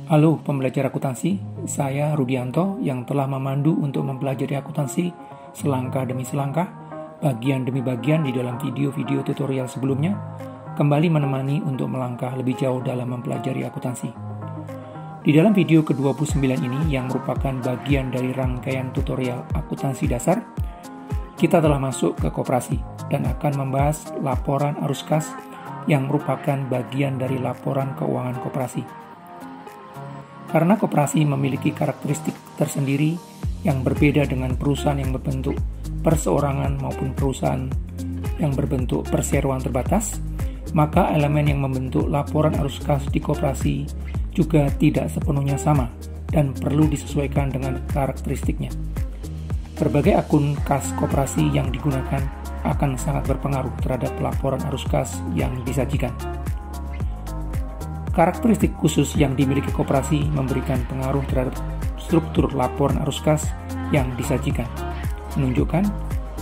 Halo pembelajar akuntansi, saya Rudianto yang telah memandu untuk mempelajari akuntansi selangkah demi selangkah, bagian demi bagian di dalam video-video tutorial sebelumnya, kembali menemani untuk melangkah lebih jauh dalam mempelajari akuntansi. Di dalam video ke-29 ini yang merupakan bagian dari rangkaian tutorial akuntansi dasar, kita telah masuk ke koperasi dan akan membahas laporan arus kas yang merupakan bagian dari laporan keuangan koperasi. Karena koperasi memiliki karakteristik tersendiri yang berbeda dengan perusahaan yang berbentuk perseorangan maupun perusahaan yang berbentuk perseroan terbatas, maka elemen yang membentuk laporan arus kas di koperasi juga tidak sepenuhnya sama dan perlu disesuaikan dengan karakteristiknya. Berbagai akun kas koperasi yang digunakan akan sangat berpengaruh terhadap laporan arus kas yang disajikan. Karakteristik khusus yang dimiliki koperasi memberikan pengaruh terhadap struktur laporan arus kas yang disajikan, menunjukkan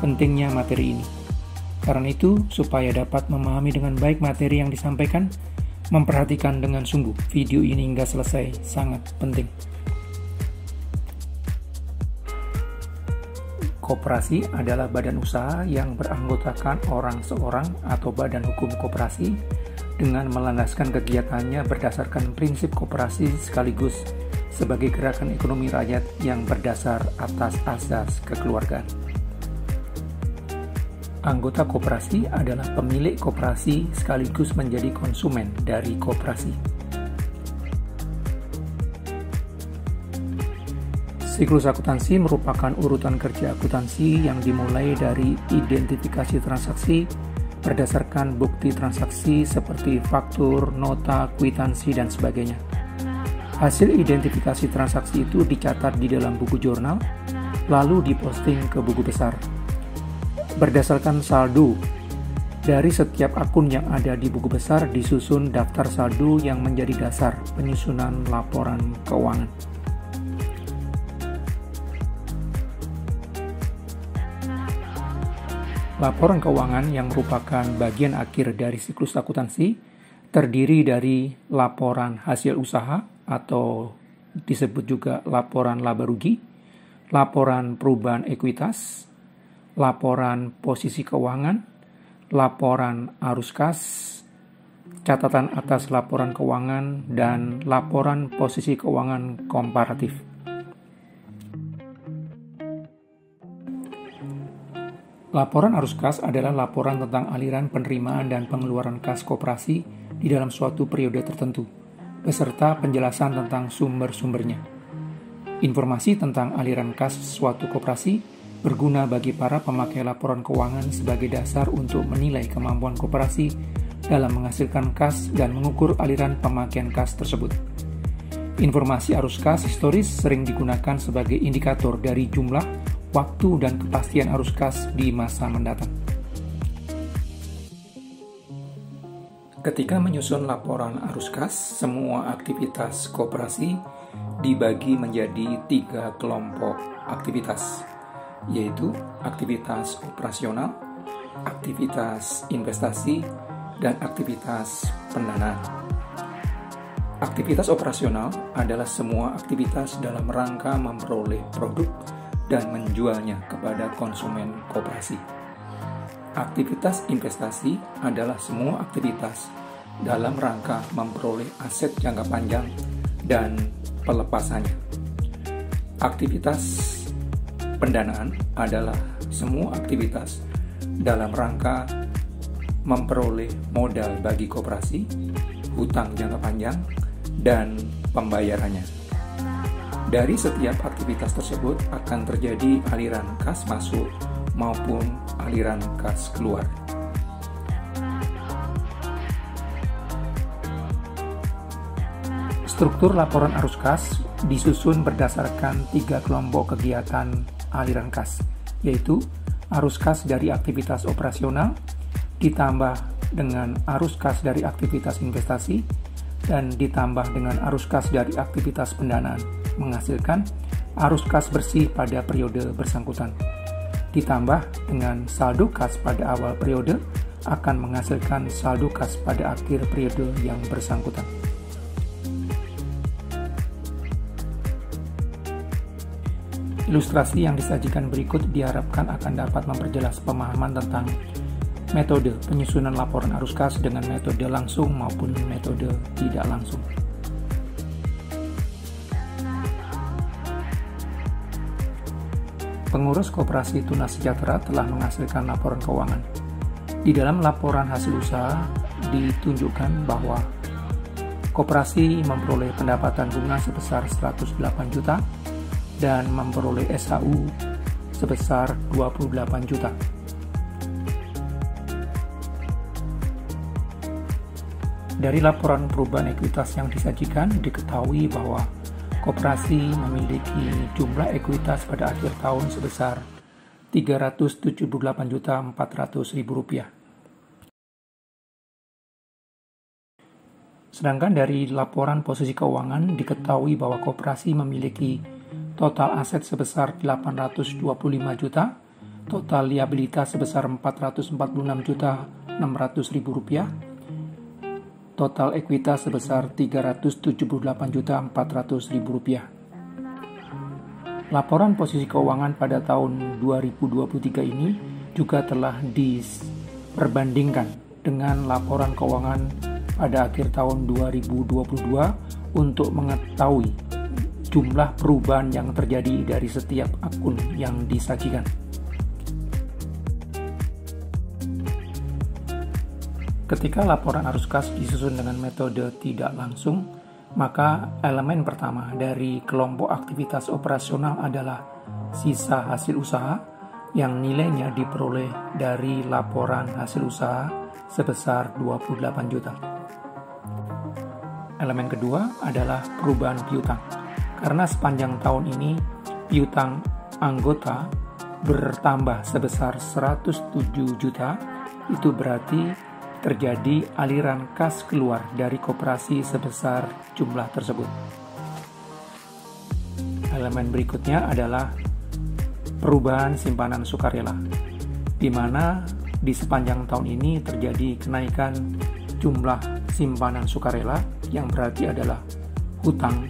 pentingnya materi ini. Karena itu, supaya dapat memahami dengan baik materi yang disampaikan, memperhatikan dengan sungguh video ini hingga selesai sangat penting. Koperasi adalah badan usaha yang beranggotakan orang seorang atau badan hukum koperasi dengan melandaskan kegiatannya berdasarkan prinsip koperasi sekaligus sebagai gerakan ekonomi rakyat yang berdasar atas asas kekeluargaan. Anggota koperasi adalah pemilik koperasi sekaligus menjadi konsumen dari koperasi. Siklus akuntansi merupakan urutan kerja akuntansi yang dimulai dari identifikasi transaksi berdasarkan bukti transaksi seperti faktur, nota, kwitansi, dan sebagainya. Hasil identifikasi transaksi itu dicatat di dalam buku jurnal, lalu diposting ke buku besar. Berdasarkan saldo, dari setiap akun yang ada di buku besar disusun daftar saldo yang menjadi dasar penyusunan laporan keuangan. Laporan keuangan yang merupakan bagian akhir dari siklus akuntansi terdiri dari laporan hasil usaha atau disebut juga laporan laba rugi, laporan perubahan ekuitas, laporan posisi keuangan, laporan arus kas, catatan atas laporan keuangan, dan laporan posisi keuangan komparatif. Laporan arus kas adalah laporan tentang aliran penerimaan dan pengeluaran kas koperasi di dalam suatu periode tertentu, beserta penjelasan tentang sumber-sumbernya. Informasi tentang aliran kas suatu koperasi berguna bagi para pemakai laporan keuangan sebagai dasar untuk menilai kemampuan koperasi dalam menghasilkan kas dan mengukur aliran pemakaian kas tersebut. Informasi arus kas historis sering digunakan sebagai indikator dari jumlah, waktu, dan kepastian arus kas di masa mendatang. Ketika menyusun laporan arus kas, semua aktivitas koperasi dibagi menjadi 3 kelompok aktivitas, yaitu aktivitas operasional, aktivitas investasi, dan aktivitas pendanaan. Aktivitas operasional adalah semua aktivitas dalam rangka memperoleh produk dan menjualnya kepada konsumen koperasi. Aktivitas investasi adalah semua aktivitas dalam rangka memperoleh aset jangka panjang dan pelepasannya. Aktivitas pendanaan adalah semua aktivitas dalam rangka memperoleh modal bagi koperasi, hutang jangka panjang, dan pembayarannya. Dari setiap aktivitas tersebut akan terjadi aliran kas masuk maupun aliran kas keluar. Struktur laporan arus kas disusun berdasarkan 3 kelompok kegiatan aliran kas, yaitu arus kas dari aktivitas operasional, ditambah dengan arus kas dari aktivitas investasi, dan ditambah dengan arus kas dari aktivitas pendanaan, menghasilkan arus kas bersih pada periode bersangkutan. Ditambah dengan saldo kas pada awal periode akan menghasilkan saldo kas pada akhir periode yang bersangkutan. Ilustrasi yang disajikan berikut diharapkan akan dapat memperjelas pemahaman tentang metode penyusunan laporan arus kas dengan metode langsung maupun metode tidak langsung. Pengurus Koperasi Tunas Sejahtera telah menghasilkan laporan keuangan. Di dalam laporan hasil usaha ditunjukkan bahwa koperasi memperoleh pendapatan bunga sebesar 108 juta dan memperoleh SHU sebesar 28 juta. Dari laporan perubahan ekuitas yang disajikan, diketahui bahwa koperasi memiliki jumlah ekuitas pada akhir tahun sebesar Rp378.400.000. Sedangkan dari laporan posisi keuangan diketahui bahwa koperasi memiliki total aset sebesar 825 juta, total liabilitas sebesar Rp446.600.000, total ekuitas sebesar Rp378.400.000. Laporan posisi keuangan pada tahun 2023 ini juga telah diperbandingkan dengan laporan keuangan pada akhir tahun 2022 untuk mengetahui jumlah perubahan yang terjadi dari setiap akun yang disajikan. Ketika laporan arus kas disusun dengan metode tidak langsung, maka elemen pertama dari kelompok aktivitas operasional adalah sisa hasil usaha yang nilainya diperoleh dari laporan hasil usaha sebesar 28 juta. Elemen kedua adalah perubahan piutang. Karena sepanjang tahun ini piutang anggota bertambah sebesar 107 juta, itu berarti terjadi aliran kas keluar dari koperasi sebesar jumlah tersebut. Elemen berikutnya adalah perubahan simpanan sukarela, di mana di sepanjang tahun ini terjadi kenaikan jumlah simpanan sukarela yang berarti adalah hutang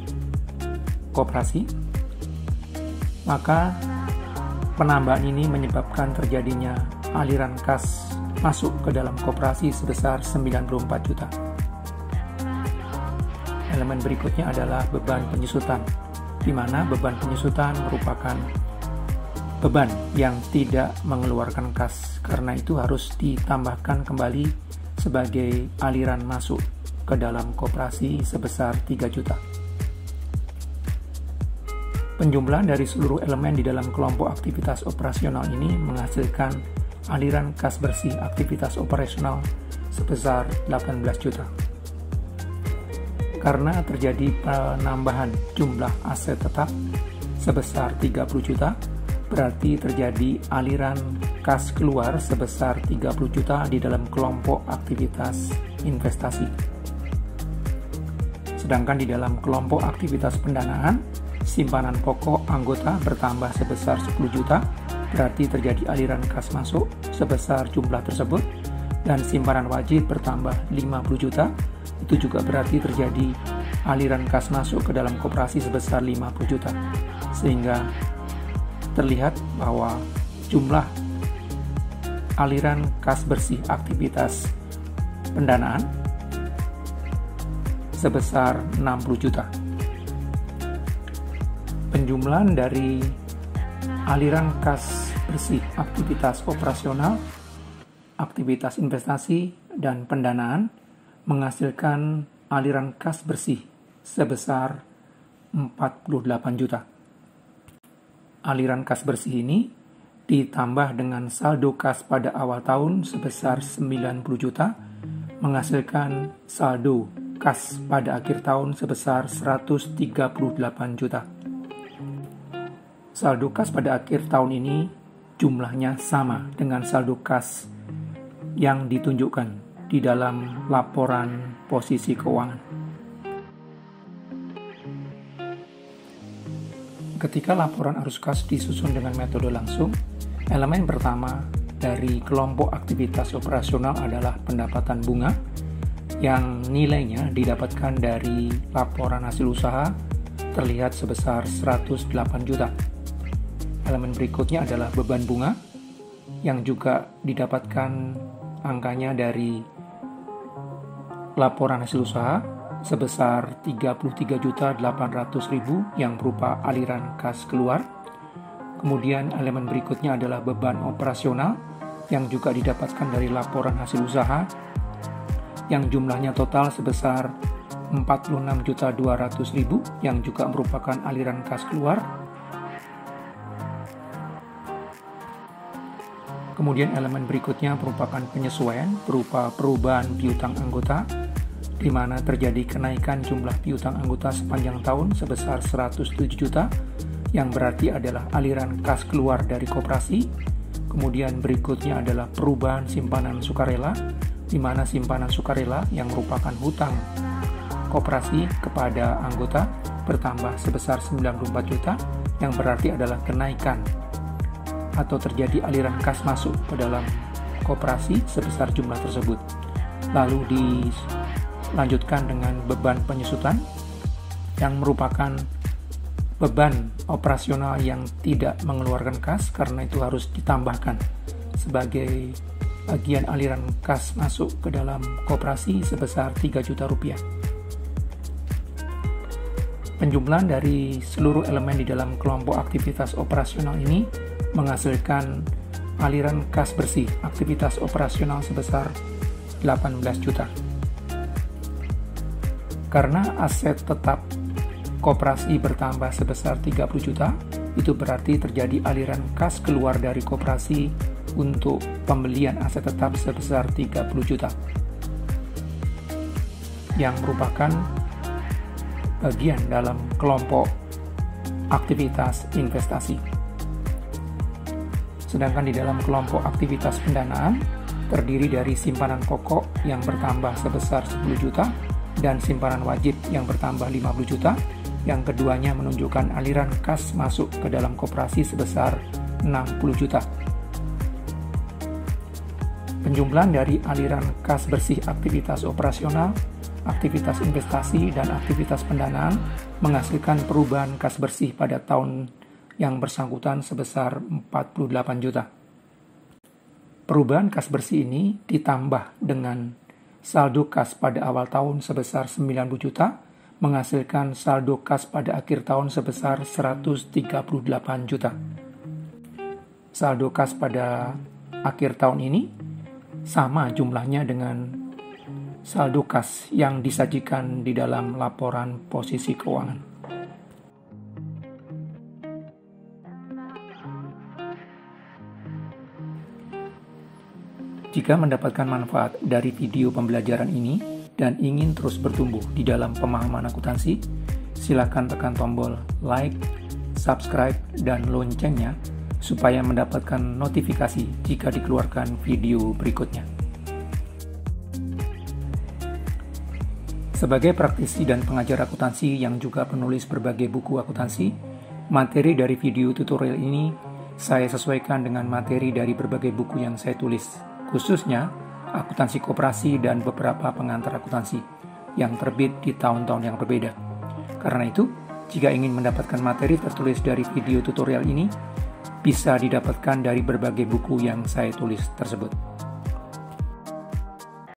koperasi, maka penambahan ini menyebabkan terjadinya aliran kas masuk ke dalam koperasi sebesar 94 juta. Elemen berikutnya adalah beban penyusutan, di mana beban penyusutan merupakan beban yang tidak mengeluarkan kas, karena itu harus ditambahkan kembali sebagai aliran masuk ke dalam koperasi sebesar 3 juta. Penjumlahan dari seluruh elemen di dalam kelompok aktivitas operasional ini menghasilkan aliran kas bersih aktivitas operasional sebesar 18 juta. Karena terjadi penambahan jumlah aset tetap sebesar 30 juta, berarti terjadi aliran kas keluar sebesar 30 juta di dalam kelompok aktivitas investasi. Sedangkan di dalam kelompok aktivitas pendanaan, simpanan pokok anggota bertambah sebesar 10 juta, berarti terjadi aliran kas masuk sebesar jumlah tersebut, dan simpanan wajib bertambah 50 juta, itu juga berarti terjadi aliran kas masuk ke dalam koperasi sebesar 50 juta. Sehingga terlihat bahwa jumlah aliran kas bersih aktivitas pendanaan sebesar 60 juta. Penjumlahan dari aliran kas bersih aktivitas operasional, aktivitas investasi, dan pendanaan menghasilkan aliran kas bersih sebesar 48 juta. Aliran kas bersih ini ditambah dengan saldo kas pada awal tahun sebesar 90 juta, menghasilkan saldo kas pada akhir tahun sebesar 138 juta. Saldo kas pada akhir tahun ini jumlahnya sama dengan saldo kas yang ditunjukkan di dalam laporan posisi keuangan. Ketika laporan arus kas disusun dengan metode langsung, elemen pertama dari kelompok aktivitas operasional adalah pendapatan bunga yang nilainya didapatkan dari laporan hasil usaha terlihat sebesar 108 juta. elemen berikutnya adalah beban bunga, yang juga didapatkan angkanya dari laporan hasil usaha sebesar 33.800.000 yang berupa aliran kas keluar. Kemudian elemen berikutnya adalah beban operasional yang juga didapatkan dari laporan hasil usaha yang jumlahnya total sebesar 46.200.000 yang juga merupakan aliran kas keluar. Kemudian elemen berikutnya merupakan penyesuaian berupa perubahan piutang anggota, di mana terjadi kenaikan jumlah piutang anggota sepanjang tahun sebesar 107 juta, yang berarti adalah aliran kas keluar dari koperasi. Kemudian berikutnya adalah perubahan simpanan sukarela, di mana simpanan sukarela yang merupakan hutang koperasi kepada anggota bertambah sebesar 94 juta, yang berarti adalah kenaikan atau terjadi aliran kas masuk ke dalam koperasi sebesar jumlah tersebut. Lalu dilanjutkan dengan beban penyusutan yang merupakan beban operasional yang tidak mengeluarkan kas, karena itu harus ditambahkan sebagai bagian aliran kas masuk ke dalam koperasi sebesar 3 juta rupiah. Penjumlahan dari seluruh elemen di dalam kelompok aktivitas operasional ini menghasilkan aliran kas bersih aktivitas operasional sebesar 18 juta. Karena aset tetap koperasi bertambah sebesar 30 juta, itu berarti terjadi aliran kas keluar dari koperasi untuk pembelian aset tetap sebesar 30 juta, yang merupakan bagian dalam kelompok aktivitas investasi. Sedangkan di dalam kelompok aktivitas pendanaan terdiri dari simpanan pokok yang bertambah sebesar 10 juta dan simpanan wajib yang bertambah 50 juta, yang keduanya menunjukkan aliran kas masuk ke dalam koperasi sebesar 60 juta. Penjumlahan dari aliran kas bersih aktivitas operasional, aktivitas investasi, dan aktivitas pendanaan menghasilkan perubahan kas bersih pada tahun yang bersangkutan sebesar 48 juta. Perubahan kas bersih ini ditambah dengan saldo kas pada awal tahun sebesar 90 juta, menghasilkan saldo kas pada akhir tahun sebesar 138 juta. Saldo kas pada akhir tahun ini sama jumlahnya dengan saldo kas yang disajikan di dalam laporan posisi keuangan. Jika mendapatkan manfaat dari video pembelajaran ini dan ingin terus bertumbuh di dalam pemahaman akuntansi, silakan tekan tombol like, subscribe, dan loncengnya supaya mendapatkan notifikasi jika dikeluarkan video berikutnya. Sebagai praktisi dan pengajar akuntansi yang juga penulis berbagai buku akuntansi, materi dari video tutorial ini saya sesuaikan dengan materi dari berbagai buku yang saya tulis, khususnya akuntansi koperasi dan beberapa pengantar akuntansi yang terbit di tahun-tahun yang berbeda. Karena itu, jika ingin mendapatkan materi tertulis dari video tutorial ini, bisa didapatkan dari berbagai buku yang saya tulis tersebut.